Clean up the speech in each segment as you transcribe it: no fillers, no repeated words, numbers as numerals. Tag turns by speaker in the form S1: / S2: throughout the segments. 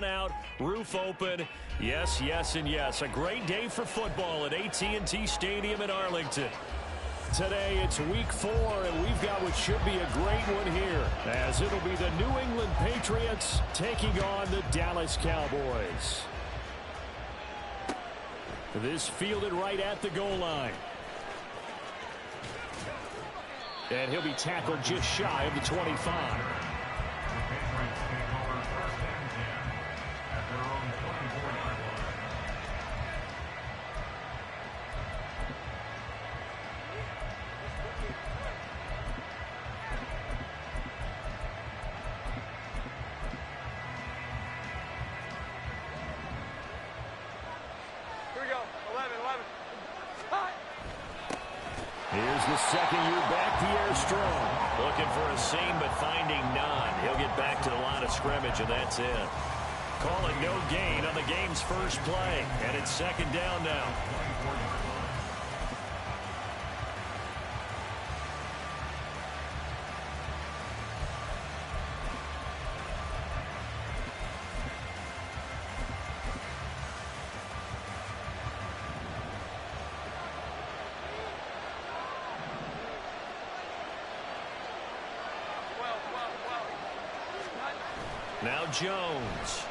S1: Out, roof open. Yes, yes, and yes. A great day for football at AT&T Stadium in Arlington. Today it's week 4, and we've got what should be a great one here, as it'll be the New England Patriots taking on the Dallas Cowboys. This fielded right at the goal line. And he'll be tackled just shy of the 25.
S2: Here's the second year back, Pierre Strong.
S1: Looking for a seam, but finding none. He'll get back to the line of scrimmage, and that's it. Call it no gain on the game's first play, and it's second down now. Now Jones.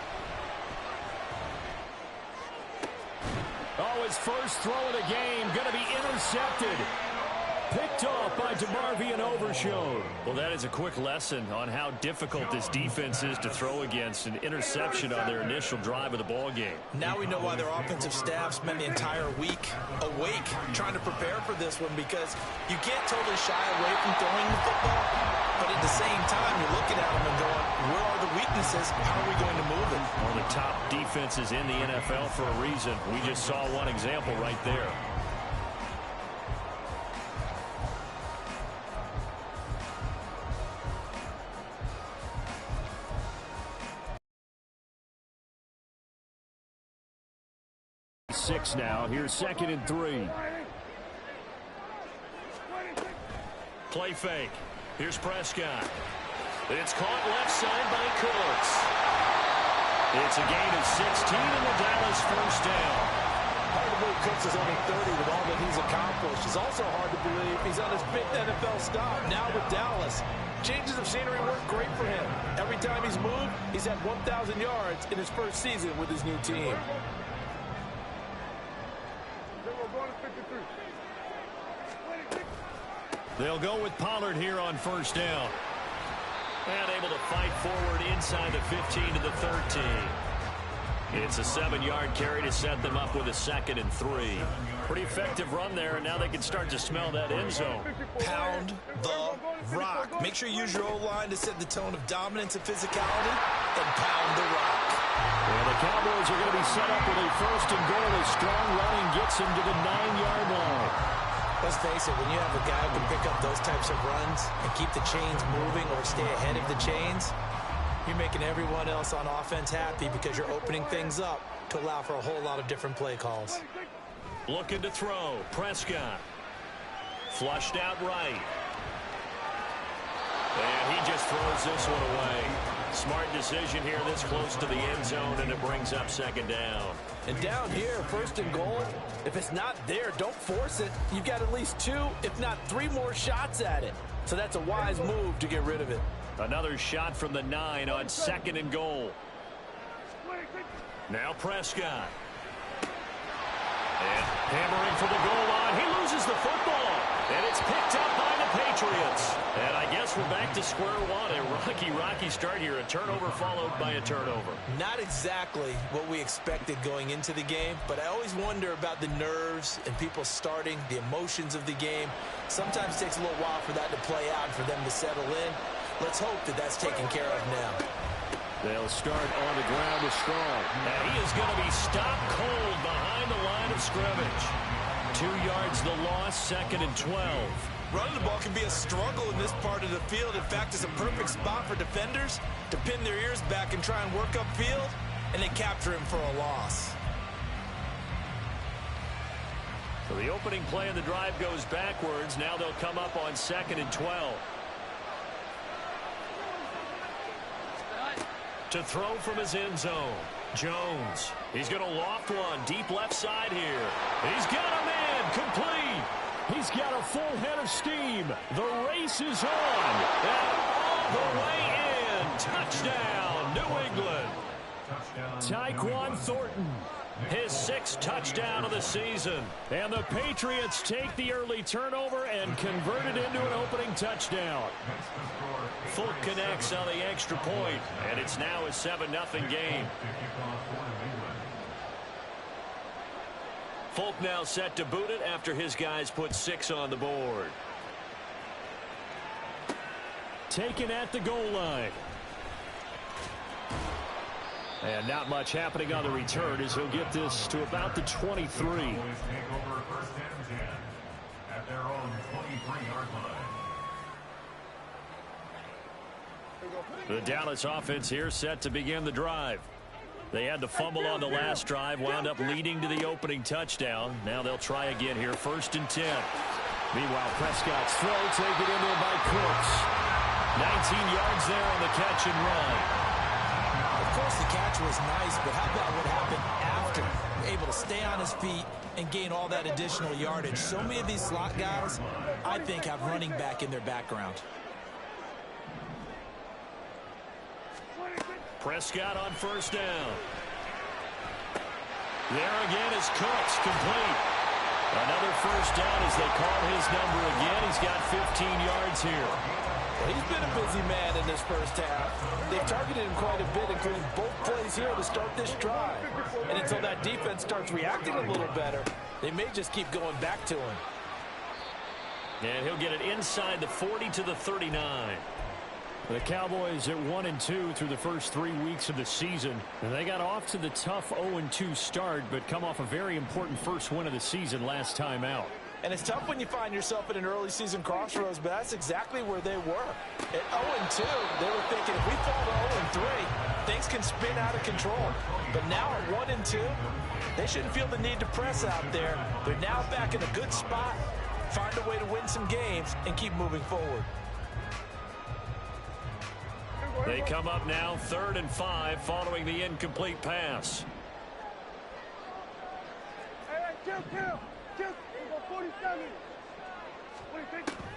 S2: Oh, his first throw of the game going to be intercepted. Picked off by DeMarvion Overshown.
S1: Well, that is a quick lesson on how difficult this defense is to throw against. An interception on their initial drive of the ball game.
S3: Now we know why their offensive staff spent the entire week awake trying to prepare for this one, because you can't totally shy away from throwing the football, but at the same time you're looking at them and going, where are the weaknesses? How are we going to move it?
S1: One of the top defenses in the NFL for a reason. We just saw one example right there.
S2: Six now. Here's 2nd and 3.
S1: Play fake. Here's Prescott. It's caught left side by Cooks. It's a gain of 16 and the Dallas first down.
S3: Hard to believe Cooks is only 30 with all that he's accomplished. It's also hard to believe he's on his 5th NFL stop now with Dallas. Changes of scenery work great for him. Every time he's moved, he's had 1,000 yards in his first season with his new team.
S1: They'll go with Pollard here on first down. And able to fight forward inside the 15 to the 13. It's a 7-yard carry to set them up with a 2nd and 3. Pretty effective run there, and now they can start to smell that end zone.
S3: Pound the rock. Make sure you use your O-line to set the tone of dominance and physicality, and pound the rock.
S2: Well, the Cowboys are going to be set up with a 1st and goal as Strong running gets him to the 9-yard line.
S3: Let's face it, when you have a guy who can pick up those types of runs and keep the chains moving or stay ahead of the chains, you're making everyone else on offense happy because you're opening things up to allow for a whole lot of different play calls.
S1: Looking to throw. Prescott. Flushed out right. And he just throws this one away. Smart decision here this close to the end zone, and it brings up 2nd down.
S3: And down here, 1st and goal, if it's not there, don't force it. You've got at least 2, if not 3 more shots at it. So that's a wise move to get rid of it.
S1: Another shot from the 9 on 2nd and goal. Now Prescott. And hammering for the goal line. He loses the football. And it's picked up by the Patriots. And I guess we're back to square one. A rocky start here. A turnover followed by a turnover.
S3: Not exactly what we expected going into the game, but I always wonder about the nerves and people starting, the emotions of the game. Sometimes it takes a little while for that to play out and for them to settle in. Let's hope that that's taken care of now.
S2: They'll start on the ground with Strong.
S1: And he is going to be stopped cold behind the line of scrimmage. 2 yards the loss, 2nd and 12.
S3: Running the ball can be a struggle in this part of the field. In fact, it's a perfect spot for defenders to pin their ears back and try and work upfield, and then capture him for a loss.
S1: So the opening play of the drive goes backwards. Now they'll come up on 2nd and 12. To throw from his end zone. Jones. He's going to loft one. Deep left side here. He's got a man. Complete.
S2: He's got a full head of steam. The race is on.
S1: And all the way in. Touchdown, New England.
S2: Tyquan Thornton.
S1: His 6th touchdown of the season.
S2: And the Patriots take the early turnover and convert it into an opening touchdown.
S1: Fulk connects on the extra point, and it's now a 7-0 game. Fulk now set to boot it after his guys put 6 on the board.
S2: Taken at the goal line. And not much happening on the return as he'll get this to about the 23.
S1: The Dallas offense here set to begin the drive. They had the fumble on the last drive, wound up leading to the opening touchdown. Now they'll try again here, 1st and 10.
S2: Meanwhile, Prescott's throw taken in there by Cooks.
S1: 19 yards there on the catch and run.
S3: Of course, the catch was nice, but how about what happened after? Able to stay on his feet and gain all that additional yardage. So many of these slot guys, I think, have running back in their background.
S1: Prescott on 1st down. There again is Cooks, complete. Another 1st down as they call his number again. He's got 15 yards here.
S3: Well, he's been a busy man in this 1st half. They've targeted him quite a bit, including both plays here to start this drive. And until that defense starts reacting a little better, they may just keep going back to him.
S1: And he'll get it inside the 40 to the 39.
S2: The Cowboys at 1-2 through the first 3 weeks of the season. And they got off to the tough 0-2 start, but come off a very important first win of the season last time out.
S3: And it's tough when you find yourself at an early season crossroads, but that's exactly where they were. At 0-2, they were thinking if we fall to 0-3, things can spin out of control. But now at 1-2, they shouldn't feel the need to press out there. They're now back in a good spot, find a way to win some games, and keep moving forward.
S1: They come up now 3rd and 5 following the incomplete pass.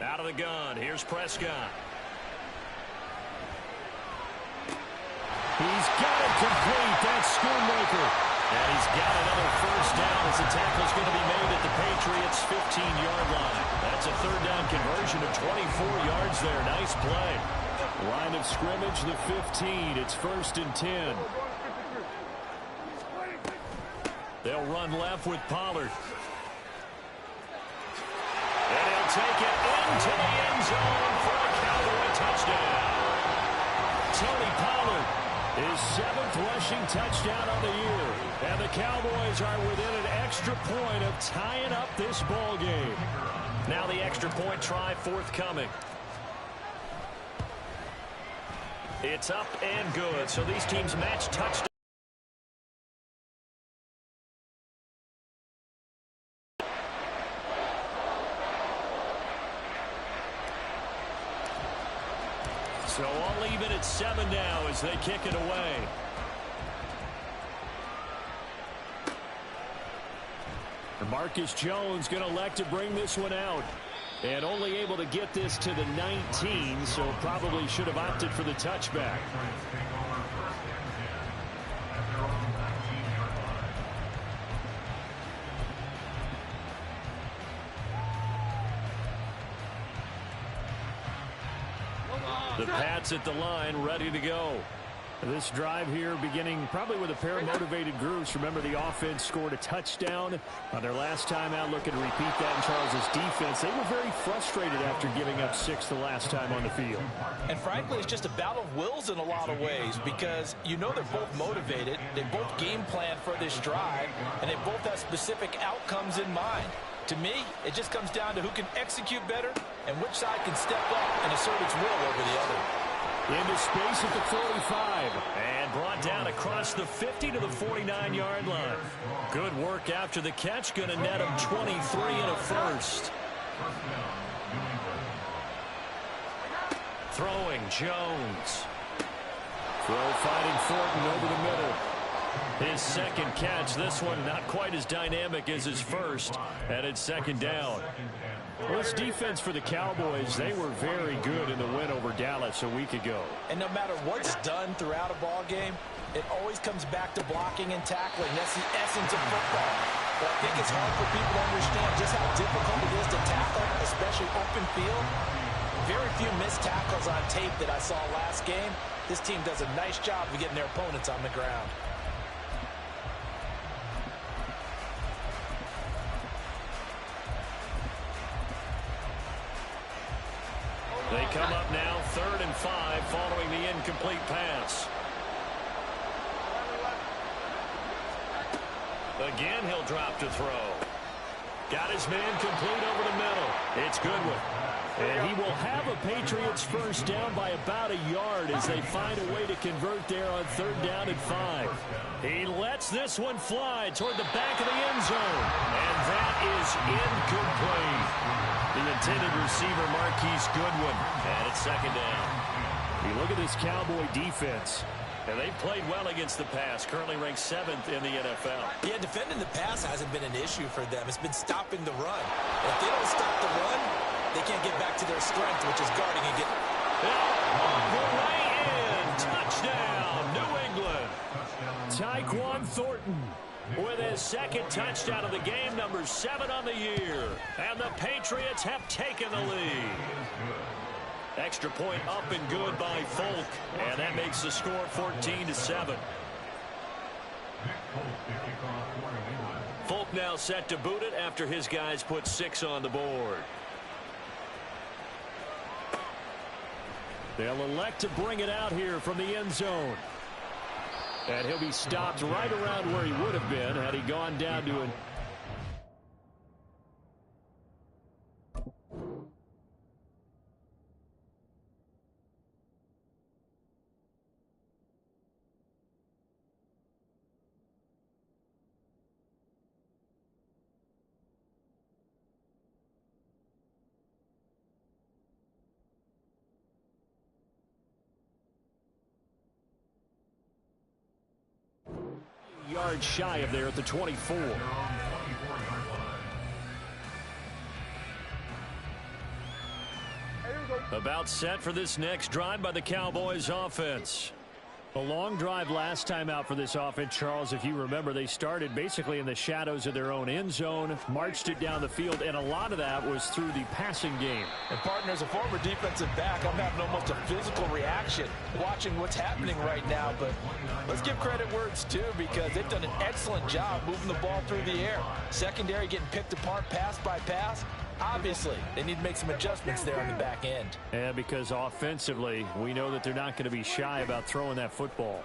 S1: Out of the gun, here's Prescott.
S2: He's got it complete. That's Schoonmaker.
S1: And he's got another 1st down as the tackle's going to be made at the Patriots' 15-yard line. That's a 3rd down conversion of 24 yards there. Nice play.
S2: Line of scrimmage, the 15. It's 1st and 10.
S1: They'll run left with Pollard. And he'll take it into the end zone for a Cowboy touchdown.
S2: Tony Pollard, his 7th rushing touchdown on the year. And the Cowboys are within an extra point of tying up this ball game.
S1: Now the extra point try forthcoming. It's up and good. So these teams match touchdowns. So I'll leave it at 7 now as they kick it away.
S2: Marcus Jones going to elect to bring this one out. And only able to get this to the 19, so probably should have opted for the touchback.
S1: The Pats at the line, ready to go.
S2: This drive here beginning probably with a pair of motivated groups. Remember, the offense scored a touchdown on their last time out, looking to repeat that in Charles' defense. They were very frustrated after giving up 6 the last time on the field.
S3: And frankly, it's just a battle of wills in a lot of ways because you know they're both motivated. They both game plan for this drive, and they both have specific outcomes in mind. To me, it just comes down to who can execute better and which side can step up and assert its will over the other.
S2: Into space at the 45.
S1: And brought down across the 50 to the 49-yard line. Good work after the catch. Going to net him 23 and a first. Throwing Jones.
S2: Throw fighting Thornton over the middle.
S1: His second catch, this one not quite as dynamic as his first, and it's second down.
S2: Well, this defense for the Cowboys, they were very good in the win over Dallas a week ago.
S3: And no matter what's done throughout a ball game, it always comes back to blocking and tackling. That's the essence of football. But I think it's hard for people to understand just how difficult it is to tackle, especially open field. Very few missed tackles on tape that I saw last game. This team does a nice job of getting their opponents on the ground.
S1: They come up now 3rd and 5 following the incomplete pass. Again, he'll drop to throw. Got his man complete over the middle. It's Goodwin.
S2: And he will have a Patriots first down by about a yard as they find a way to convert there on 3rd down and 5.
S1: He lets this one fly toward the back of the end zone. And that is incomplete. The intended receiver, Marquise Goodwin. And it's 2nd down.
S2: You look at this Cowboy defense.
S1: And they've played well against the pass, currently ranked 7th in the NFL.
S3: Yeah, defending the pass hasn't been an issue for them. It's been stopping the run. And if they don't stop the run, they can't get back to their strength, which is guarding and getting...
S1: On the way in. Touchdown, New England.
S2: Tyquan Thornton
S1: with his 2nd touchdown of the game, number 7 on the year. And the Patriots have taken the lead. Extra point up and good by Folk. And that makes the score 14-7. Folk now set to boot it after his guys put 6 on the board.
S2: They'll elect to bring it out here from the end zone. And he'll be stopped right around where he would have been had he gone down to an... yard shy of there at the 24.
S1: About set for this next drive by the Cowboys offense.
S2: A long drive last time out for this offense, Charles. If you remember, they started basically in the shadows of their own end zone, marched it down the field, and a lot of that was through the passing game.
S3: And partner, as a former defensive back, I'm having almost a physical reaction watching what's happening right now. But let's give credit where it's due, because they've done an excellent job moving the ball through the air. Secondary getting picked apart pass by pass. Obviously, they need to make some adjustments there on the back end.
S2: And because offensively, we know that they're not going to be shy about throwing that football.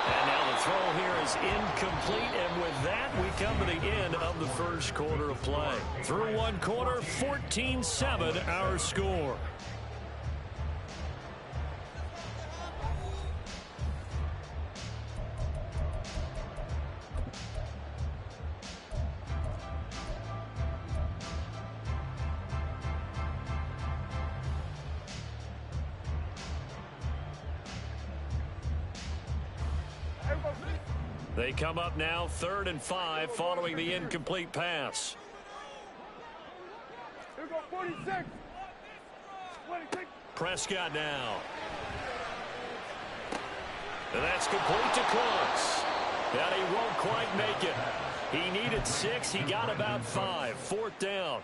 S1: And now the throw here is incomplete, and with that, we come to the end of the first quarter of play. Through one quarter, 14-7 our score. They come up now 3rd and 5 following the incomplete pass.
S4: Here go 46. 26.
S1: Prescott now. And that's complete to Cooks. And he won't quite make it. He needed 6. He got about 5. 4th down.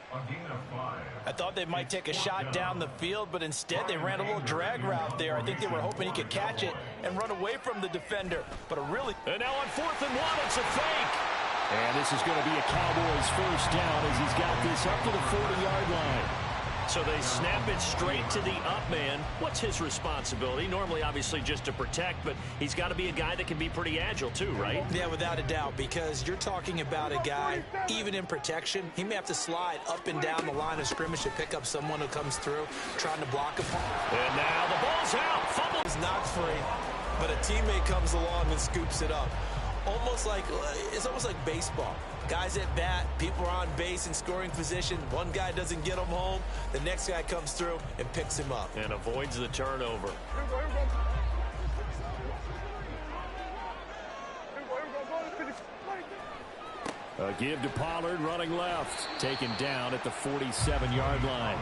S3: I thought they might take a shot down the field, but instead they ran a little drag route there. I think they were hoping he could catch it and run away from the defender. But a really...
S1: And now on 4th and 1, it's a fake.
S2: And this is going to be a Cowboys first down as he's got this up to the 40-yard line.
S1: So they snap it straight to the up man. What's his responsibility? Normally, obviously, just to protect, but he's got to be a guy that can be pretty agile too, right?
S3: Yeah, without a doubt, because you're talking about a guy, even in protection, he may have to slide up and down the line of scrimmage to pick up someone who comes through, trying to block him.
S1: And now the ball's out. Fumble.
S3: He's not free, but a teammate comes along and scoops it up. almost like baseball. Guys at bat, people are on base in scoring position. One guy doesn't get him home. The next guy comes through and picks him up.
S1: And avoids the turnover.
S2: A give to Pollard running left. Taken down at the 47-yard line.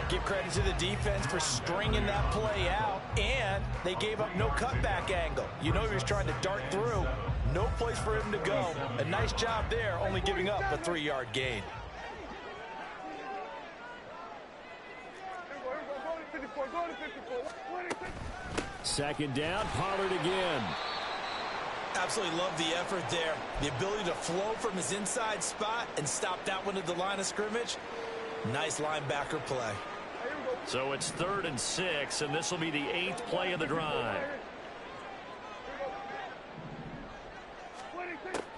S3: Give credit to the defense for stringing that play out, and they gave up no cutback angle. You know he was trying to dart through. No place for him to go. A nice job there, only giving up a 3-yard gain.
S2: Second down, Pollard again.
S3: Absolutely love the effort there. The ability to flow from his inside spot and stop that one at the line of scrimmage. Nice linebacker play.
S1: So it's 3rd and 6, and this will be the 8th play of the drive.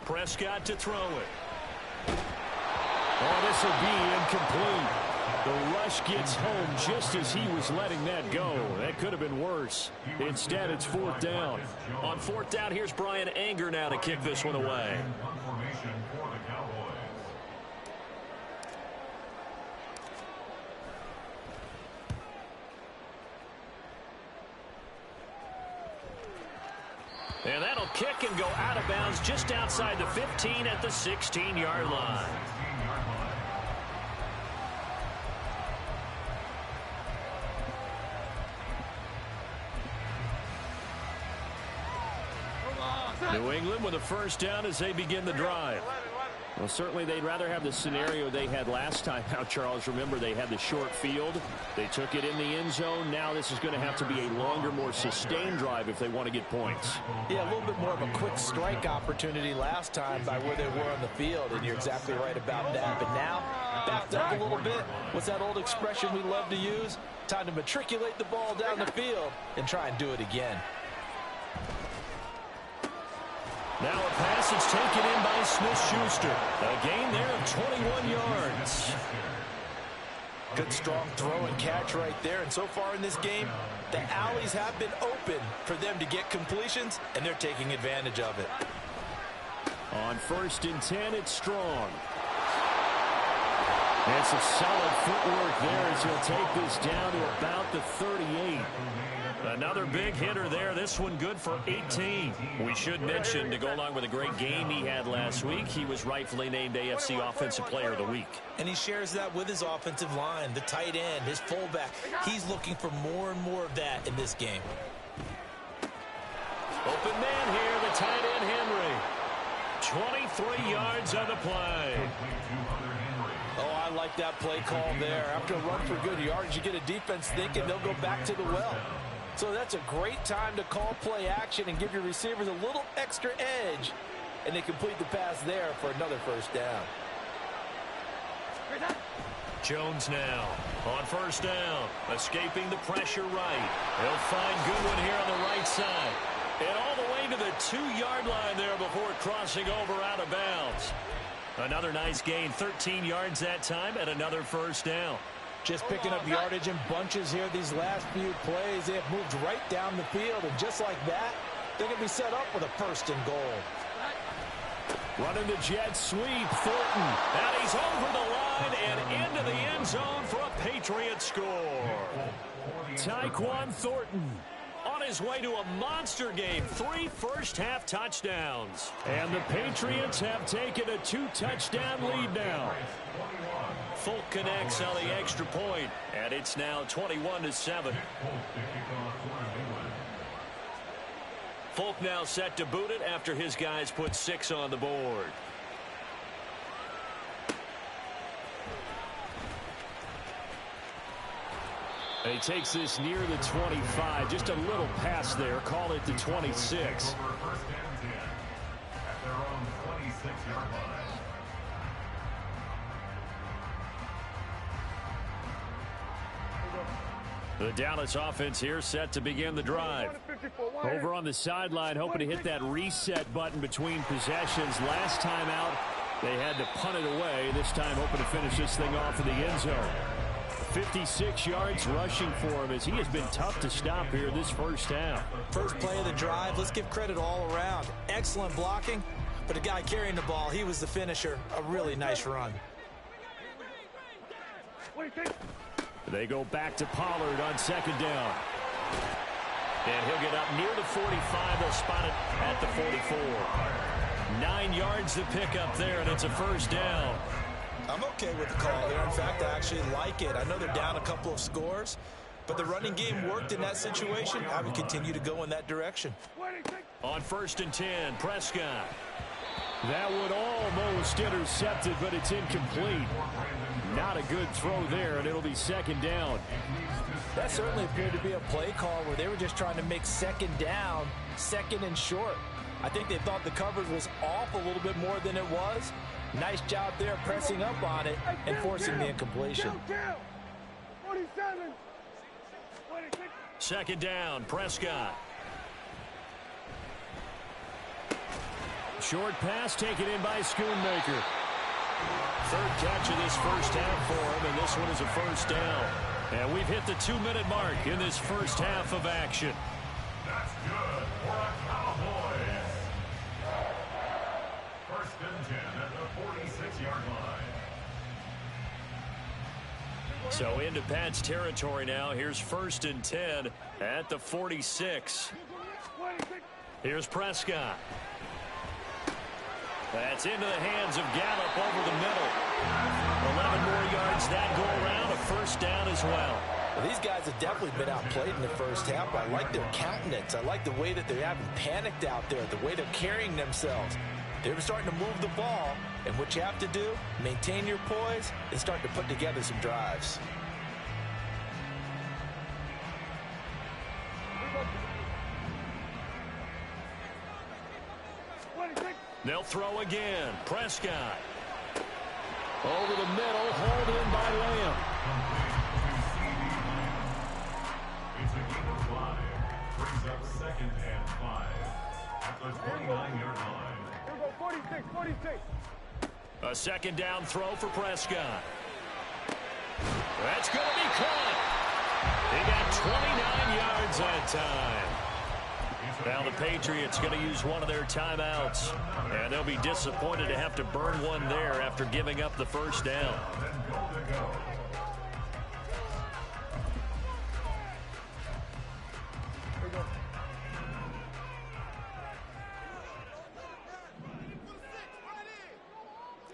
S1: Prescott to throw it.
S2: Oh, this will be incomplete. The rush gets home just as he was letting that go. That could have been worse. Instead, it's 4th down.
S1: On 4th down, here's Brian Anger now to kick this one away. And that'll kick and go out of bounds just outside the 15 at the 16-yard line.
S2: New England with a 1st down as they begin the drive. Well, certainly they'd rather have the scenario they had last time out, Charles. Remember, they had the short field. They took it in the end zone. Now this is going to have to be a longer, more sustained drive if they want to get points.
S3: Yeah, a little bit more of a quick strike opportunity last time by where they were on the field, and you're exactly right about that. But now, backed up a little bit. What's that old expression we love to use? Time to matriculate the ball down the field and try and do it again.
S1: Now a pass is taken in by Smith-Schuster. A gain there of 21 yards.
S3: Good strong throw and catch right there. And so far in this game, the alleys have been open for them to get completions, and they're taking advantage of it.
S2: On 1st and 10, it's Strong. And some solid footwork there as he'll take this down to about the 38.
S1: Another big hitter there. This one good for 18. We should mention, to go along with a great game he had last week, he was rightfully named AFC Offensive Player of the Week.
S3: And he shares that with his offensive line, the tight end, his fullback. He's looking for more and more of that in this game.
S1: Open man here, the tight end Henry. 23 yards on the play.
S3: Oh, I like that play call there. After a run for good yards, you get a defense thinking they'll go back to the well. So that's a great time to call play action and give your receivers a little extra edge. And they complete the pass there for another 1st down.
S1: Jones now on 1st down. Escaping the pressure right. He'll find Goodwin here on the right side. And all the way to the 2-yard line there before crossing over out of bounds. Another nice gain, 13 yards that time, and another 1st down.
S3: Just picking up yardage in bunches here these last few plays. They have moved right down the field, and just like that, they're going to be set up with a 1st and goal.
S2: Running the jet sweep, Thornton.
S1: And he's over the line and into the end zone for a Patriot score.
S2: Tyquan Thornton
S1: on his way to a monster game. 3 first-half touchdowns.
S2: And the Patriots have taken a 2-touchdown lead now.
S1: Folk connects on the extra point, and it's now 21-7. Folk now set to boot it after his guys put 6 on the board.
S2: He takes this near the 25, just a little pass there, call it the 26. The Dallas offense here set to begin the drive. Over on the sideline, hoping to hit that reset button between possessions. Last time out, they had to punt it away. This time hoping to finish this thing off in the end zone. 56 yards rushing for him as he has been tough to stop here this first half.
S3: First play of the drive, let's give credit all around. Excellent blocking, but the guy carrying the ball, he was the finisher. A really nice run.
S2: They go back to Pollard on second down. And he'll get up near the 45. They'll spot it at the 44. 9 yards to pick up there, and it's a first down.
S3: I'm okay with the call there. In fact, I actually like it. I know they're down a couple of scores, but the running game worked in that situation. I would continue to go in that direction.
S1: On 1st and 10, Prescott.
S2: That would almost intercept it, but it's incomplete. Not a good throw there, and it'll be second down.
S3: That certainly appeared to be a play call where they were just trying to make second down, second and short. I think they thought the coverage was off a little bit more than it was. Nice job there pressing up on it and forcing the incompletion.
S4: 47.
S1: Second down, Prescott.
S2: Short pass taken in by Schoonmaker.
S1: Third catch of this first half for him, and this one is a first down. And we've hit the 2-minute mark in this first half of action.
S5: That's good for a Cowboys. 1st and 10 at the 46-yard line.
S1: So into Pat's territory now. Here's 1st and 10 at the 46. Here's Prescott. That's into the hands of Gallup over the middle. 11 more yards that go around. A first down as well.
S3: Well, these guys have definitely been outplayed in the first half. I like their countenance. I like the way that they haven't panicked out there, the way they're carrying themselves. They're starting to move the ball, and what you have to do, maintain your poise and start to put together some drives.
S1: They'll throw again. Prescott.
S2: Over the middle, hauled in by Lamb.
S5: It's a gain of 5. Brings up 2nd and 5 at the 29-yard line.
S4: Here we go, 46, 46.
S1: A second down throw for Prescott. That's going to be caught. He got 29 yards that time. Now the Patriots going to use one of their timeouts, and they'll be disappointed to have to burn one there after giving up the first down.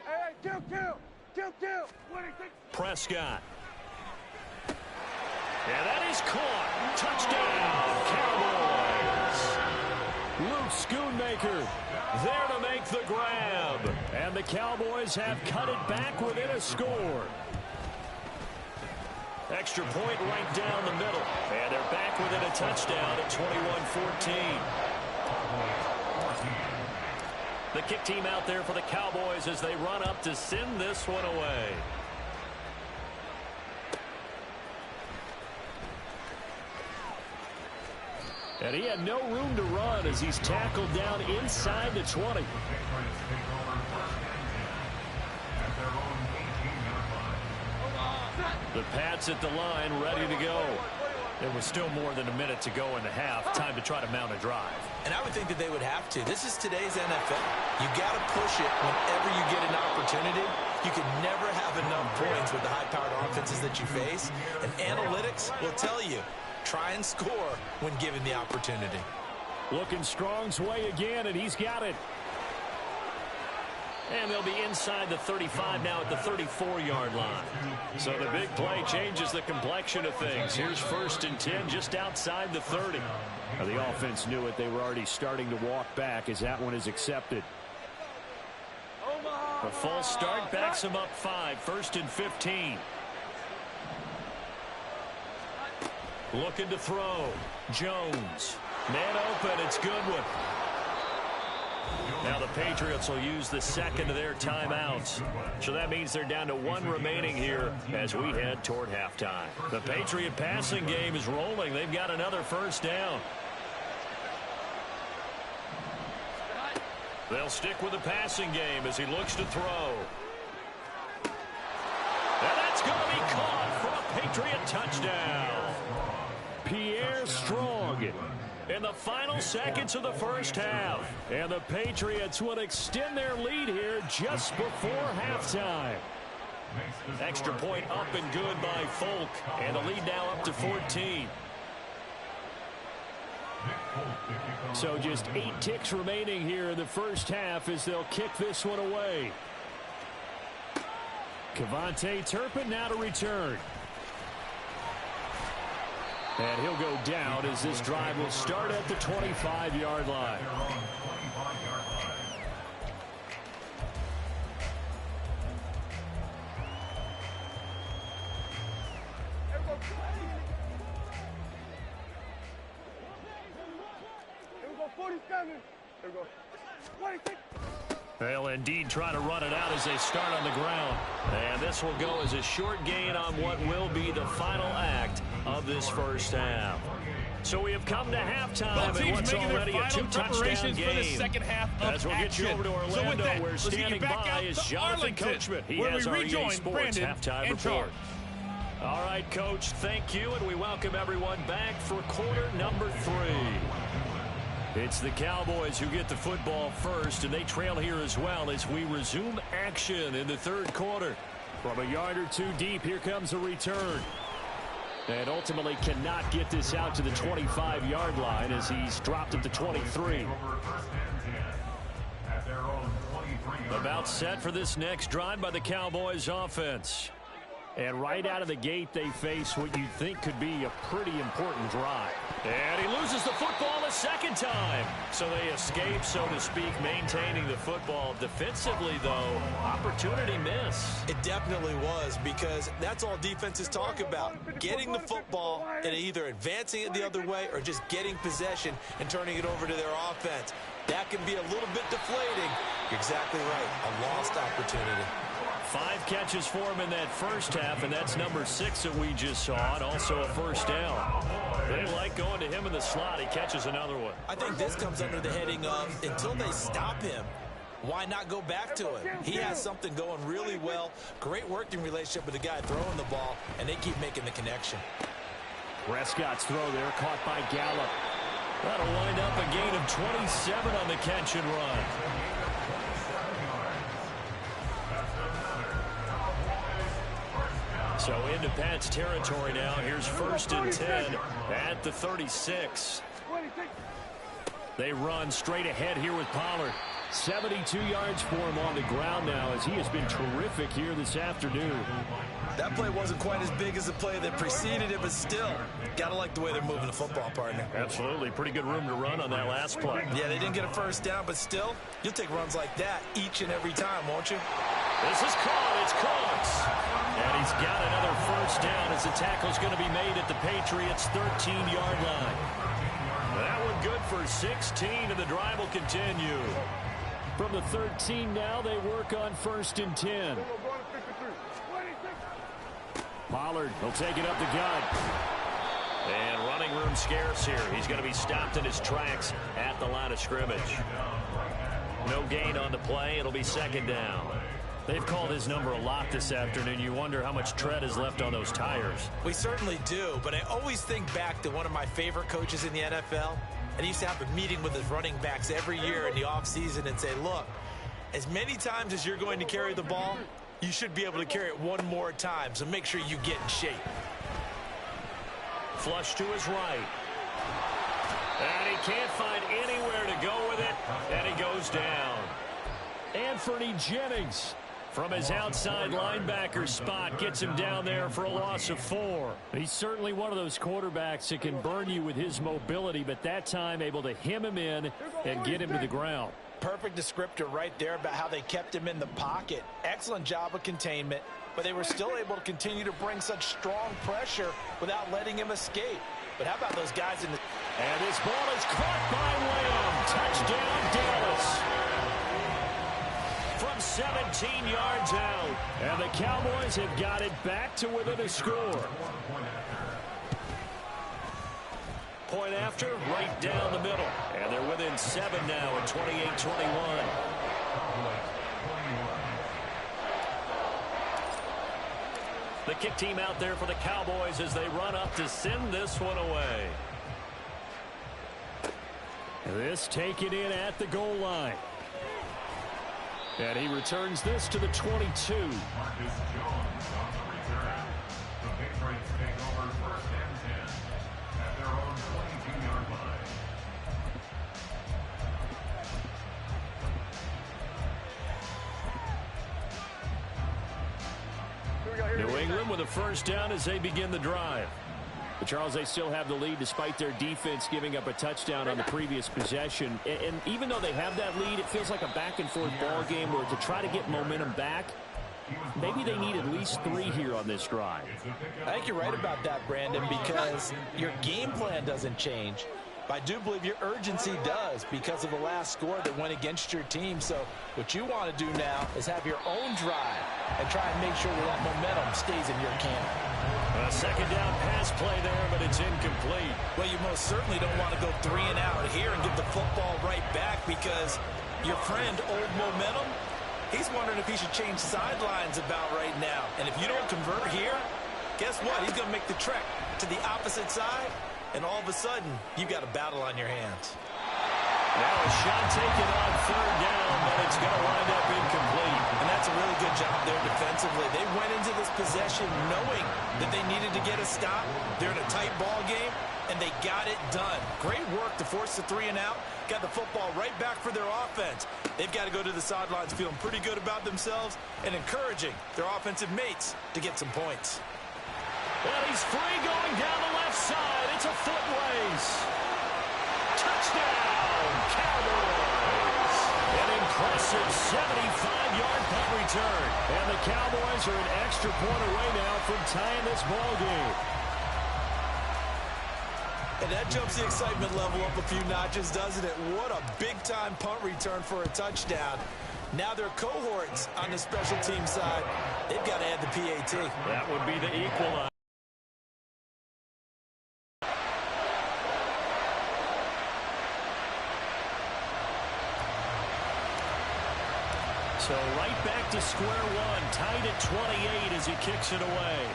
S4: Hey, kill.
S1: Prescott. And that is caught. Touchdown, Cowboys.
S2: Luke Schoonmaker there to make the grab. And the Cowboys have cut it back within a score.
S1: Extra point right down the middle. And they're back within a touchdown at 21-14. The kick team out there for the Cowboys as they run up to send this one away.
S2: And he had no room to run as he's tackled down inside the 20.
S1: The Pats at the line, ready to go. There was still more than a minute to go in the half. Time to try to mount a drive.
S3: And I would think that they would have to. This is today's NFL. You got to push it whenever you get an opportunity. You can never have enough points with the high-powered offenses that you face. And analytics will tell you, try and score when given the opportunity.
S2: Looking Strong's way again, and he's got it.
S1: And they'll be inside the 35 now at the 34-yard line. So the big play changes the complexion of things. Here's 1st and 10 just outside the 30.
S2: Now, the offense knew it. They were already starting to walk back as that one is accepted.
S1: A false start backs him up 5. 1st and 15. Looking to throw. Jones. Man open. It's Goodwin. Now the Patriots will use the second of their timeouts. So that means they're down to 1 remaining here as we head toward halftime. The Patriot passing game is rolling. They've got another first down. They'll stick with the passing game as he looks to throw. And that's going to be caught for a Patriot touchdown. Pierre Strong in the final seconds of the first half. And the Patriots will extend their lead here just before halftime. Extra point up and good by Folk. And the lead now up to 14. So just 8 ticks remaining here in the first half as they'll kick this one away. Kevontae Turpin now to return. And he'll go down as this drive will start at the 25-yard line. They'll indeed try to run it out as they start on the ground. And this will go as a short gain on what will be the final act of this first half. So we have come to halftime, and what's already a 2-touchdown game.
S6: For the second half of
S1: as we'll get you over to Orlando, where standing by is Jonathan Coachman. He has our EA Sports halftime report. All right, Coach, thank you, and we welcome everyone back for quarter number 3. It's the Cowboys who get the football first, and they trail here as well as we resume action in the third quarter. From a yard or 2 deep, here comes a return. And ultimately cannot get this out to the 25-yard line as he's dropped at the 23. About set for this next drive by the Cowboys offense. And right out of the gate, they face what you'd think could be a pretty important drive. And he loses the football a second time. So they escape, so to speak, maintaining the football. Defensively, though, opportunity miss.
S3: It definitely was, because that's all defenses talk about. Getting the football and either advancing it the other way or just getting possession and turning it over to their offense. That can be a little bit deflating. You're exactly right. A lost opportunity.
S1: 5 catches for him in that first half, and that's number 6 that we just saw, and also a first down. They like going to him in the slot. He catches another one.
S3: I think this comes under the heading of, until they stop him, why not go back to him? He has something going really well. Great working relationship with the guy throwing the ball, and they keep making the connection.
S1: Prescott's throw there caught by Gallup. That'll wind up a gain of 27 on the catch and run. So into Pat's territory now. Here's 1st and 10 at the 36. They run straight ahead here with Pollard. 72 yards for him on the ground now, as he has been terrific here this afternoon.
S3: That play wasn't quite as big as the play that preceded it, but still, gotta like the way they're moving the football, partner.
S1: Absolutely. Pretty good room to run on that last play.
S3: Yeah, they didn't get a first down, but still, you'll take runs like that each and every time, won't you?
S1: This is caught. It's caught. And he's got another first down as the tackle's going to be made at the Patriots' 13-yard line. That one good for 16, and the drive will continue. From the 13 now, they work on 1st and 10. Pollard will take it up the gut. And running room scarce here. He's going to be stopped in his tracks at the line of scrimmage. No gain on the play. It'll be 2nd down. They've called his number a lot this afternoon. You wonder how much tread is left on those tires.
S3: We certainly do, but I always think back to one of my favorite coaches in the NFL. And he used to have a meeting with his running backs every year in the offseason and say, look, as many times as you're going to carry the ball, you should be able to carry it one more time, so make sure you get in shape.
S1: Flush to his right. And he can't find anywhere to go with it, and he goes down. Anthony Jennings, from his outside linebacker spot, gets him down there for a loss of 4. He's certainly one of those quarterbacks that can burn you with his mobility, but that time able to hem him in and get him to the ground.
S3: Perfect descriptor right there about how they kept him in the pocket. Excellent job of containment, but they were still able to continue to bring such strong pressure without letting him escape. But how about those guys in the...
S1: And this ball is caught by Lamb. Touchdown, Dallas. From 17 yards out. And the Cowboys have got it back to within a score. Point after, right down the middle. And they're within 7 now at 28-21. The kick team out there for the Cowboys as they run up to send this one away.
S2: This taken in at the goal line. And he returns this to the 22.
S5: Marcus Jones on the return. The Patriots take over 1st and 10 at their own 22-yard line.
S2: New England with a first down as they begin the drive. But Charles, they still have the lead despite their defense giving up a touchdown on the previous possession. And even though they have that lead, it feels like a back-and-forth ball game where to try to get momentum back, maybe they need at least 3 here on this drive.
S3: I think you're right about that, Brandon, because your game plan doesn't change. But I do believe your urgency does because of the last score that went against your team. So what you want to do now is have your own drive and try and make sure that momentum stays in your camp.
S1: A second down pass play there, but it's incomplete.
S3: Well, you most certainly don't want to go 3 and out here and give the football right back because your friend, Old Momentum, he's wondering if he should change sidelines about right now. And if you don't convert here, guess what? He's going to make the trek to the opposite side, and all of a sudden, you've got a battle on your hands.
S1: Now a shot taken on 3rd down, but it's going to wind up incomplete.
S3: And that's a really good job there defensively. They went into this possession knowing that they needed to get a stop. They're in a tight ball game, and they got it done. Great work to force the 3 and out. Got the football right back for their offense. They've got to go to the sidelines feeling pretty good about themselves and encouraging their offensive mates to get some points.
S1: Well, he's free going down the left side. It's a foot race. Touchdown, Cowboys. An impressive 75-yard punt return. And the Cowboys are an extra point away now from tying this ball game.
S3: And that jumps the excitement level up a few notches, doesn't it? What a big-time punt return for a touchdown. Now their cohorts on the special team side, they've got to add the PAT.
S1: That would be the equalizer. So right back to square one, tied at 28 as he kicks it away.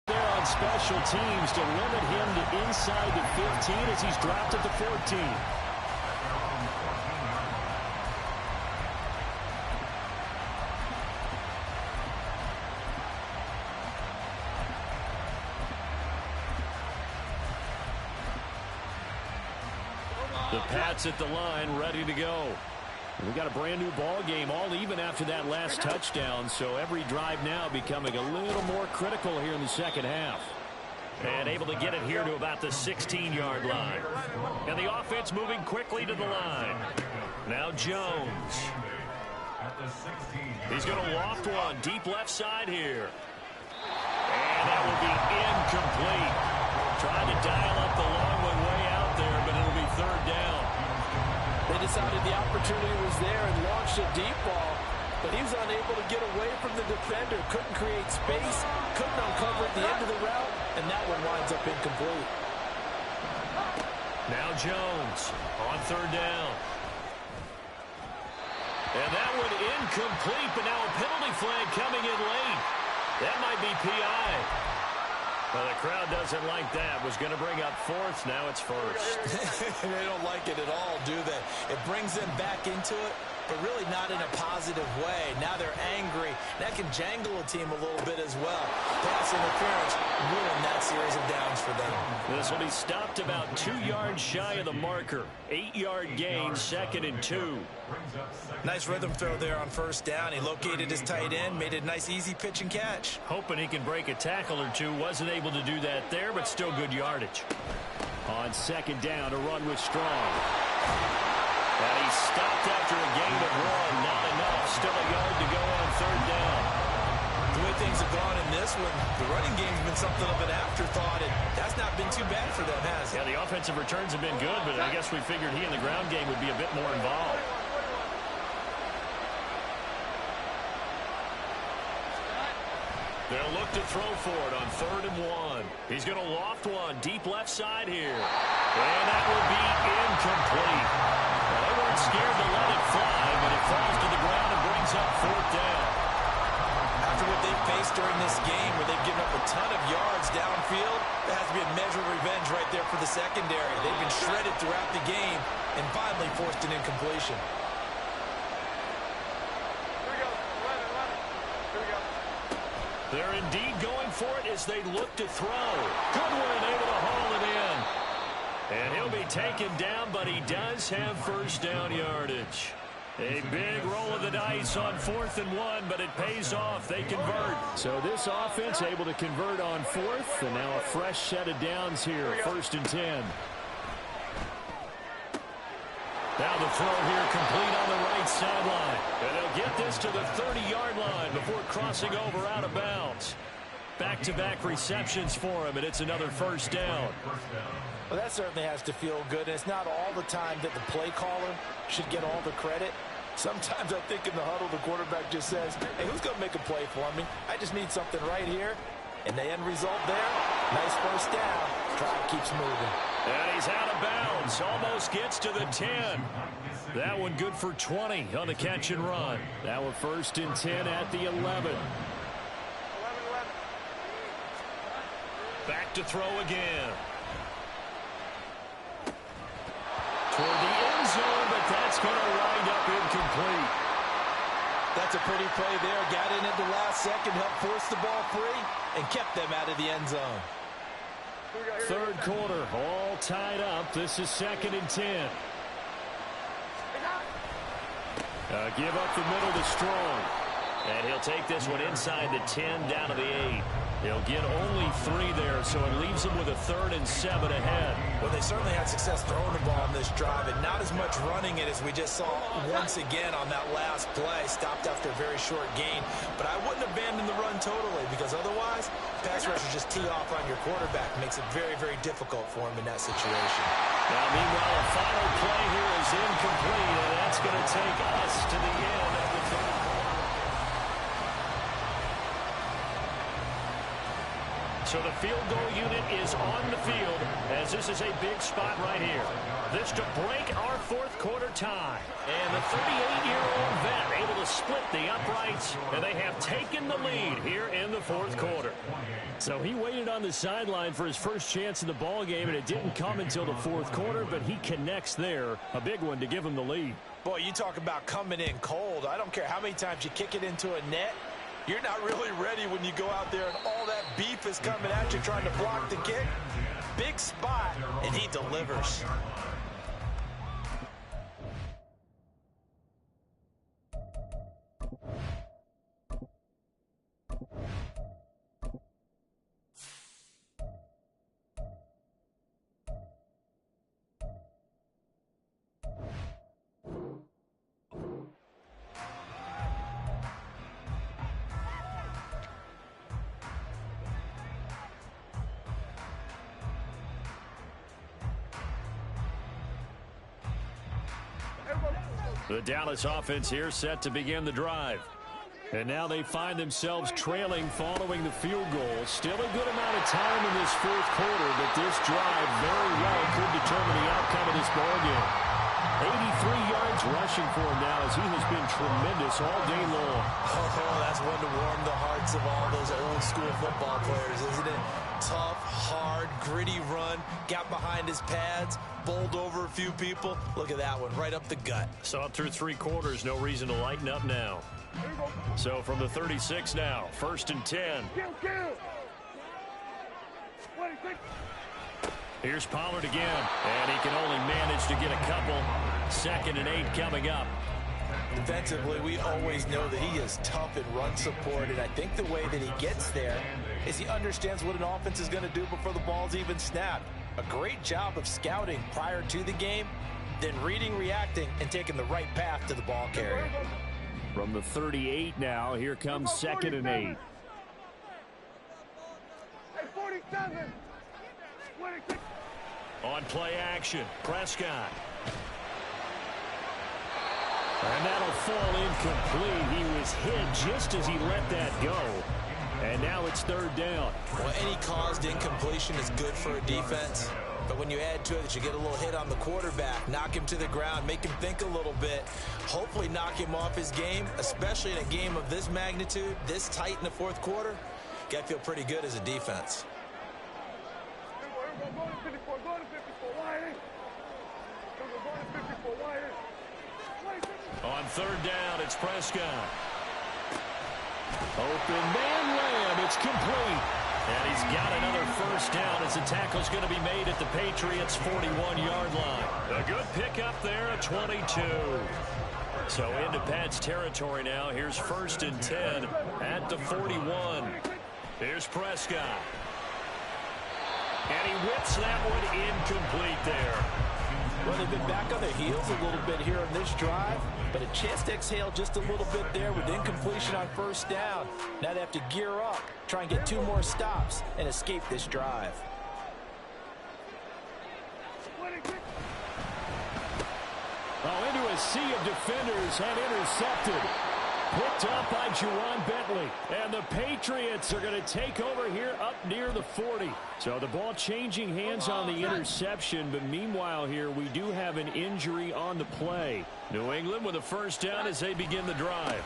S1: There on special teams to limit him to inside the 15 as he's dropped at the 14. The Pats at the line, ready to go. We got a brand new ball game, all even after that last touchdown, so every drive now becoming a little more critical here in the second half. And able to get it here to about the 16-yard line. And the offense moving quickly to the line. Now Jones. He's going to loft one deep left side here. And that will be incomplete. Trying to dial up the long one way out there, but it'll be 3rd down.
S3: They decided the opportunity was there and launched a deep ball, but he was unable to get away from the defender. Couldn't create space, couldn't uncover at the end of the route, and that one winds up incomplete.
S1: Now Jones on 3rd down. And that one incomplete, but now a penalty flag coming in late. That might be PI. Well, the crowd doesn't like that. Was going to bring up 4th. Now it's 1st.
S3: They don't like it at all, do they? It brings them back into it, but really not in a positive way. Now they're angry. That can jangle a team a little bit as well. Pass interference ruined that series of downs for them.
S1: This will be stopped about 2 yards shy of the marker. 8-yard gain, 2nd and 2.
S3: Nice rhythm throw there on 1st down. He located his tight end, made a nice easy pitch and catch.
S1: Hoping he can break a tackle or two. Wasn't able to do that there, but still good yardage.
S2: On 2nd down, a run with Strong.
S1: And he stopped after a gain of 1. Not enough. Still a yard to go on 3rd down.
S3: The way things have gone in this one, the running game's been something of an afterthought, and that's not been too bad for them, has it?
S1: Yeah, the offensive returns have been good, but I guess we figured he in the ground game would be a bit more involved. They'll look to throw for it on 3rd and 1. He's going to loft one deep left side here. And that will be incomplete. Well, they weren't scared to let it fly, but it falls to the ground and brings up fourth down.
S3: After what they've faced during this game, where they've given up a ton of yards downfield, there has to be a measure of revenge right there for the secondary. They've been shredded throughout the game and finally forced an incompletion.
S4: Here we go. 11. Here we go.
S1: They're indeed going for it as they look to throw. Goodwin able to haul it in. And he'll be taken down, but he does have first down yardage. A big roll of the dice on 4th and 1, but it pays off. They convert.
S2: So this offense able to convert on 4th, and now a fresh set of downs here, 1st and 10.
S1: Now the throw here complete on the right sideline. And they'll get this to the 30-yard line before crossing over out of bounds. Back-to-back receptions for him, and it's another first down.
S3: Well, that certainly has to feel good, and it's not all the time that the play caller should get all the credit. Sometimes I think in the huddle, the quarterback just says, hey, who's going to make a play for me? I just need something right here. And the end result there, nice first down. Drive keeps moving.
S1: And he's out of bounds. Almost gets to the 10. That one good for 20 on the catch and run.
S2: Now a 1st and 10 at the 11.
S4: 11.
S1: Back to throw again. Toward the end zone, but that's going to wind up incomplete.
S3: That's a pretty play there. Got in at the last second, helped force the ball free, and kept them out of the end zone.
S2: Third quarter, all tied up. This is 2nd and 10. Give up the middle to Strong.
S1: And he'll take this one inside the 10 down to the 8. He'll get only 3 there, so it leaves him with a 3rd and 7 ahead.
S3: Well, they certainly had success throwing the ball on this drive, and not as much running it as we just saw once again on that last play. Stopped after a very short gain. But I wouldn't abandon the run totally, because otherwise, pass rushers just tee off on your quarterback. Makes it very, very difficult for him in that situation.
S1: Now, meanwhile, a final play here is incomplete, and that's going to take us to the end of the third quarter. So the field goal unit is on the field, as this is a big spot right here. This to break our 4th quarter tie. And the 38-year-old vet able to split the uprights, and they have taken the lead here in the 4th quarter.
S2: So he waited on the sideline for his first chance in the ball game, and it didn't come until the 4th quarter, but he connects there. A big one to give him the lead.
S3: Boy, you talk about coming in cold. I don't care how many times you kick it into a net. You're not really ready when you go out there and all that beef is coming at you trying to block the kick. Big spot, and he delivers.
S1: The Dallas offense here set to begin the drive.
S2: And now they find themselves trailing following the field goal. Still a good amount of time in this 4th quarter, but this drive very well could determine the outcome of this ballgame. 83 yards rushing for him now as he has been tremendous all day long.
S3: Oh, that's one to warm the hearts of all those old school football players, isn't it? Tough, hard, gritty run, got behind his pads, bowled over a few people. Look at that one, right up the gut.
S1: Saw it through 3 quarters, no reason to lighten up now. So from the 36 now, 1st and 10. Here's Pollard again, and he can only manage to get a couple. 2nd and 8 coming up.
S3: Defensively, we always know that he is tough in run support, and I think the way that he gets there is he understands what an offense is going to do before the ball's even snapped. A great job of scouting prior to the game, then reading, reacting, and taking the right path to the ball carrier.
S2: From the 38 now, here comes 2nd and 8.
S4: Hey, 47. 26.
S1: On play action, Prescott.
S2: And that'll fall incomplete. He was hit just as he let that go. And now it's 3rd down.
S3: Well, any caused incompletion is good for a defense. But when you add to it that you get a little hit on the quarterback, knock him to the ground, make him think a little bit, hopefully knock him off his game, especially in a game of this magnitude, this tight in the fourth quarter, you got to feel pretty good as a defense.
S1: On third down, it's Prescott. Open man layup. It's complete. And he's got another first down as the tackle's going to be made at the Patriots' 41-yard line. A good pickup there at 22. So into Pat's territory now. Here's 1st and 10 at the 41. Here's Prescott. And he whips that one incomplete there.
S3: Well, they've been back on their heels a little bit here on this drive, but a chance to exhale just a little bit there with incompletion on first down. Now they have to gear up, try and get 2 more stops, and escape this drive.
S2: Oh, into a sea of defenders and intercepted. Picked up by Juwan Bentley. And the Patriots are going to take over here up near the 40. So the ball changing hands on the interception. But meanwhile here, we do have an injury on the play. New England with a first down as they begin the drive.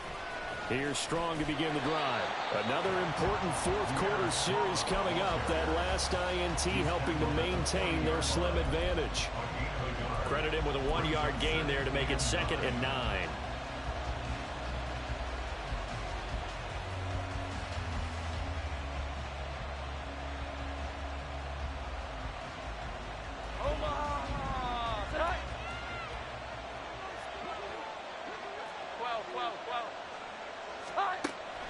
S2: Here's Strong to begin the drive. Another important fourth quarter series coming up. That last INT helping to maintain their slim advantage. Credit him with a 1-yard gain there to make it 2nd and 9.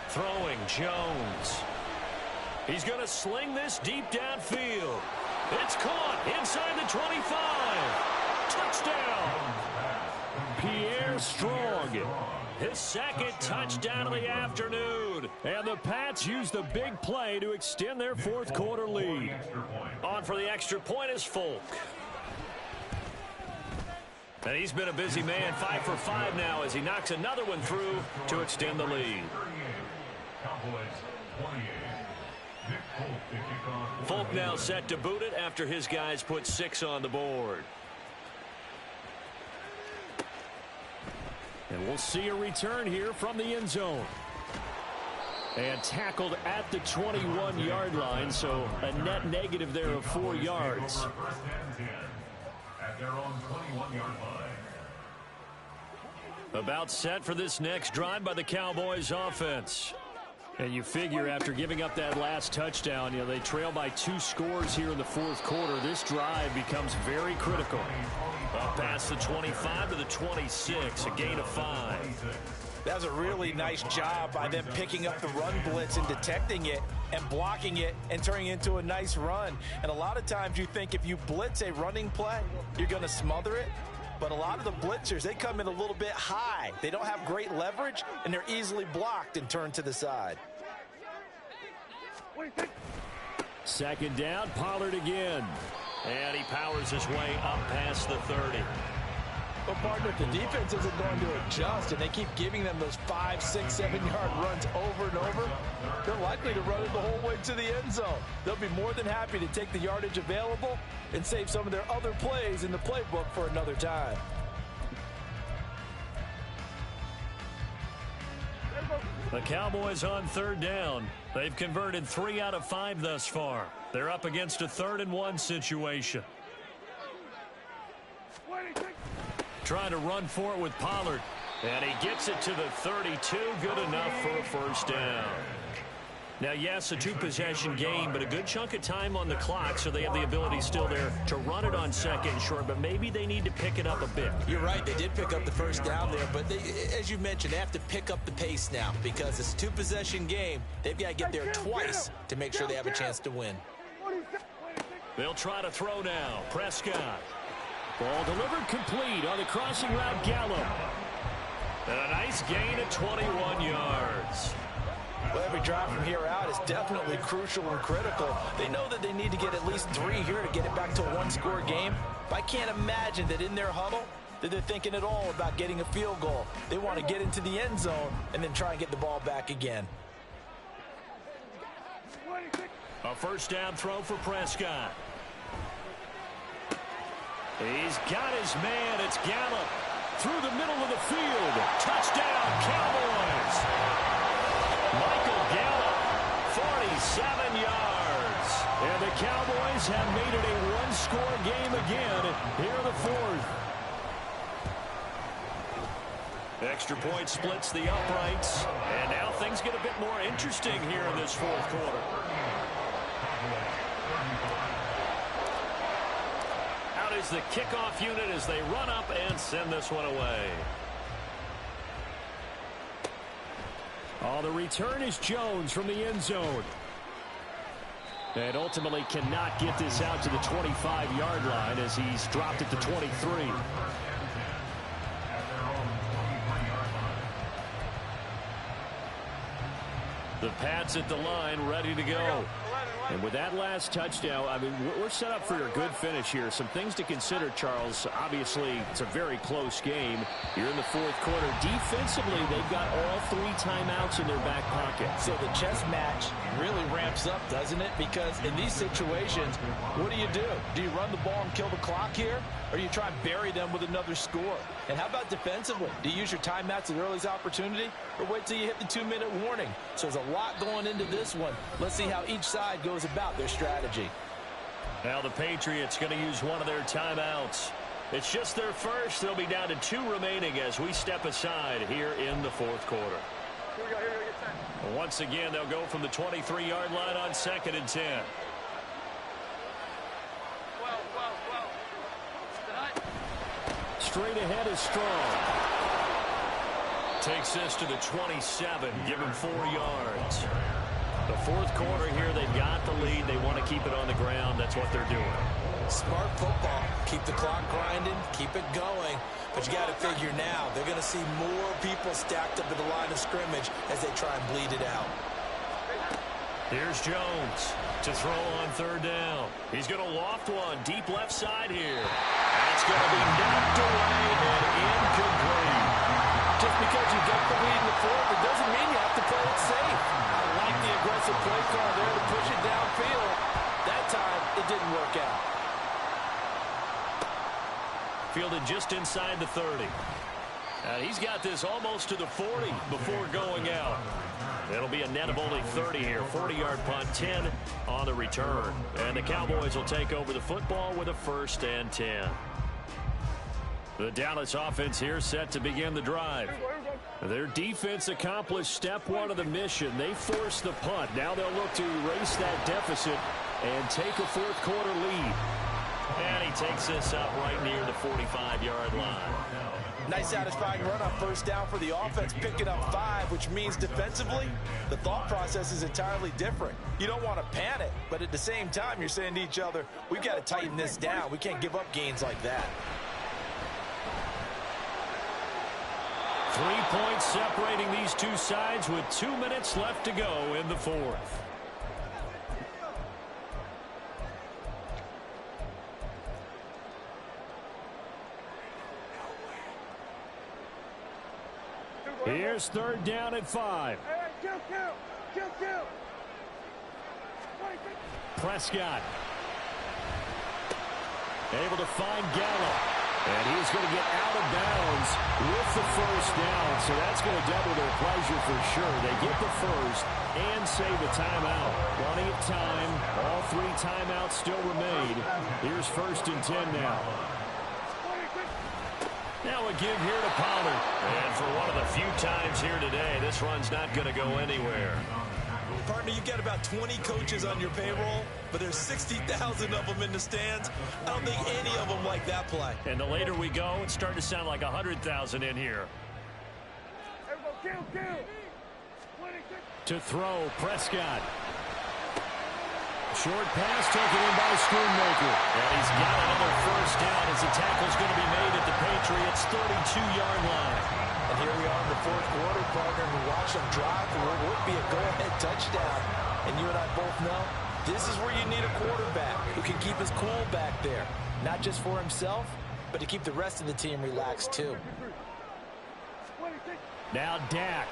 S2: Throwing Jones. He's going to sling this deep downfield. It's caught inside the 25. Touchdown. Pierre Strong. His 2nd touchdown of the afternoon. And the Pats use the big play to extend their fourth quarter lead. On for the extra point is Folk. And he's been a busy man, 5 for 5 now as he knocks another one through to extend the lead. Folk now set to boot it after his guys put 6 on the board. And we'll see a return here from the end zone. And tackled at the 21-yard line, so a net negative there of 4 yards.
S5: At their own 21-yard line.
S1: About set for this next drive by the Cowboys offense.
S2: And you figure after giving up that last touchdown, they trail by 2 scores here in the fourth quarter. This drive becomes very critical.
S1: Up past the 25 to the 26, a gain of 5.
S3: That was a really nice job by them picking up the run blitz and detecting it and blocking it and turning it into a nice run. And a lot of times you think if you blitz a running play, you're going to smother it. But a lot of the blitzers, they come in a little bit high. They don't have great leverage, and they're easily blocked and turned to the side.
S2: 2nd down, Pollard again.
S1: And he powers his way up past the 30.
S3: Well, partner, if the defense isn't going to adjust and they keep giving them those 5, 6, 7-yard runs over and over, they're likely to run it the whole way to the end zone. They'll be more than happy to take the yardage available and save some of their other plays in the playbook for another time.
S1: The Cowboys on 3rd down. They've converted 3 out of 5 thus far. They're up against a 3rd and 1 situation. Trying to run for it with Pollard. And he gets it to the 32. Good enough for a first down. Now, yes, a 2-possession game, but a good chunk of time on the clock, so they have the ability still there to run it on 2nd and short, but maybe they need to pick it up a bit.
S3: You're right. They did pick up the first down there, but as you mentioned, they have to pick up the pace now because it's a 2-possession game. They've got to get there twice to make sure they have a chance to win.
S1: They'll try to throw now. Prescott.
S2: Ball delivered complete on the crossing route, Gallup.
S1: And a nice gain of 21 yards.
S3: Well, every drive from here out is definitely crucial and critical. They know that they need to get at least 3 here to get it back to a 1-score game. But I can't imagine that in their huddle that they're thinking at all about getting a field goal. They want to get into the end zone and then try and get the ball back again.
S1: A first down throw for Prescott. He's got his man. It's Gallup through the middle of the field. Touchdown, Cowboys. Michael Gallup, 47 yards. And the Cowboys have made it a one-score game again here in the fourth. Extra point splits the uprights. And now things get a bit more interesting here in this fourth quarter. Out is the kickoff unit as they run up and send this one away. Oh, the return is Jones from the end zone. And ultimately cannot get this out to the 25-yard line as he's dropped it to 23. The Pats at the line, ready to go. And with that last touchdown, I mean, we're set up for a good finish here. Some things to consider, Charles. Obviously, it's a very close game. You're in the fourth quarter. Defensively, they've got all 3 timeouts in their back pocket.
S3: So the chess match really ramps up, doesn't it? Because in these situations, what do? Do you run the ball and kill the clock here? Or do you try and bury them with another score? And how about defensively? Do you use your timeouts at earliest opportunity? Or wait till you hit the 2-minute warning? So there's a lot going into this one. Let's see how each side goes about their strategy.
S1: Now the Patriots going to use one of their timeouts. It's just their first. They'll be down to 2 remaining as we step aside here in the fourth quarter.
S4: Here we go, get 10.
S1: Once again, they'll go from the 23-yard line on 2nd and 10.
S4: 12.
S1: Straight ahead is Strong. Takes this to the 27. Give him 4 yards. The fourth quarter here, they've got the lead. They want to keep it on the ground. That's what they're doing.
S3: Smart football. Keep the clock grinding. Keep it going. But you got to figure now, they're going to see more people stacked up at the line of scrimmage as they try and bleed it out.
S1: Here's Jones to throw on 3rd down. He's going to loft one deep left side here. That's going to be knocked away and incomplete.
S3: Just because you got the lead in the fourth, it doesn't mean you have to play it safe. I like the aggressive play call there to push it downfield. That time, it didn't work out.
S1: Fielded just inside the 30. He's got this almost to the 40 before going out. It'll be a net of only 30 here. 40-yard punt, 10 on the return. And the Cowboys will take over the football with a 1st and 10. The Dallas offense here set to begin the drive. Their defense accomplished step 1 of the mission. They forced the punt. Now they'll look to erase that deficit and take a fourth quarter lead. And he takes this up right near the 45-yard line.
S3: Nice satisfying run on 1st down for the offense, picking up 5, which means defensively, the thought process is entirely different. You don't want to panic, but at the same time, you're saying to each other, we've got to tighten this down. We can't give up gains like that.
S1: 3 points separating these two sides with 2 minutes left to go in the fourth. Here's 3rd down at 5.
S4: Kill.
S1: Prescott. Able to find Gallup. And he's going to get out of bounds with the 1st down. So that's going to double their pleasure for sure. They get the 1st and save a timeout. Plenty of time. All 3 timeouts still remain. Here's 1st and 10 now. Now a give here to Pollard. And for one of the few times here today, this run's not going to go anywhere.
S3: Partner, you've got about 20 coaches on your payroll, but there's 60,000 of them in the stands. I don't think any of them like that play.
S1: And the later we go, it's starting to sound like 100,000 in here.
S4: Kill.
S1: To throw, Prescott. Short pass taken in by Schoonmaker. And he's got another 1st down as the tackle's going to be made at the Patriots' 32-yard line.
S3: And here we are in the fourth quarter, partner. We watch them drive for what would be a go-ahead touchdown. And you and I both know this is where you need a quarterback who can keep his cool back there. Not just for himself, but to keep the rest of the team relaxed too.
S1: Now Dak.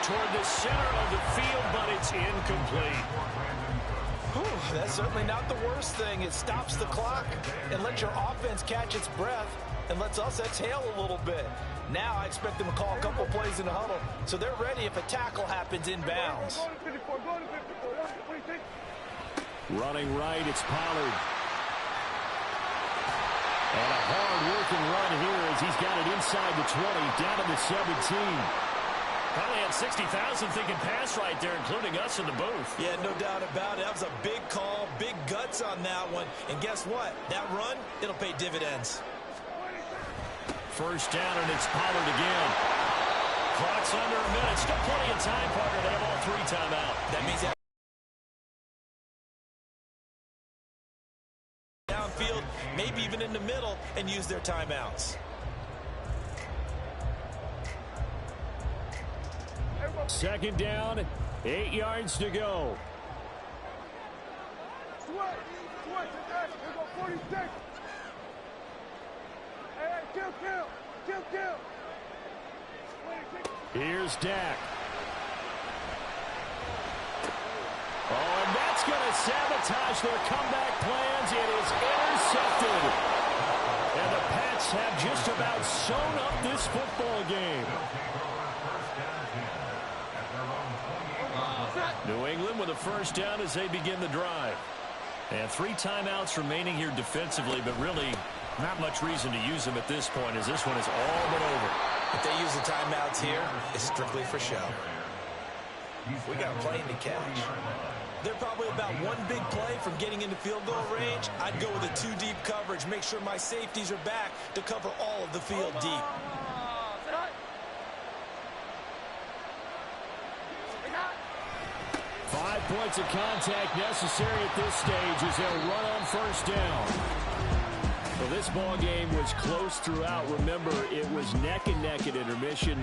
S1: Toward the center of the field, but it's incomplete.
S3: Whew, that's certainly not the worst thing. It stops the clock and lets your offense catch its breath and lets us exhale a little bit. Now I expect them to call a couple plays in the huddle so they're ready if a tackle happens inbounds.
S2: Running right, it's Pollard. And a hard-working run here as he's got it inside the 20, down to the 17.
S1: Probably had 60,000 thinking pass right there, including us in the booth.
S3: Yeah, no doubt about it. That was a big call, big guts on that one. And guess what? That run, it'll pay dividends.
S1: First down, and it's Pollard again. Clock's under a minute. Still plenty of time, Parker. They have all three timeout.
S3: That means that downfield, maybe even in the middle, and use their timeouts.
S2: Second down, 8 yards to go. Here's Dak. Oh, and that's going to sabotage their comeback plans. It is intercepted. And the Pats have just about sewn up this football game.
S1: New England with a first down as they begin the drive. And 3 timeouts remaining here defensively, but really not much reason to use them at this point as this one is all but over.
S3: If they use the timeouts here, it's strictly for show. We got a plane to catch. They're probably about one big play from getting into field goal range. I'd go with a 2-deep coverage, make sure my safeties are back to cover all of the field deep.
S2: 5 points of contact necessary at this stage as they'll run on first down. Well, this ball game was close throughout. Remember, it was neck and neck at intermission.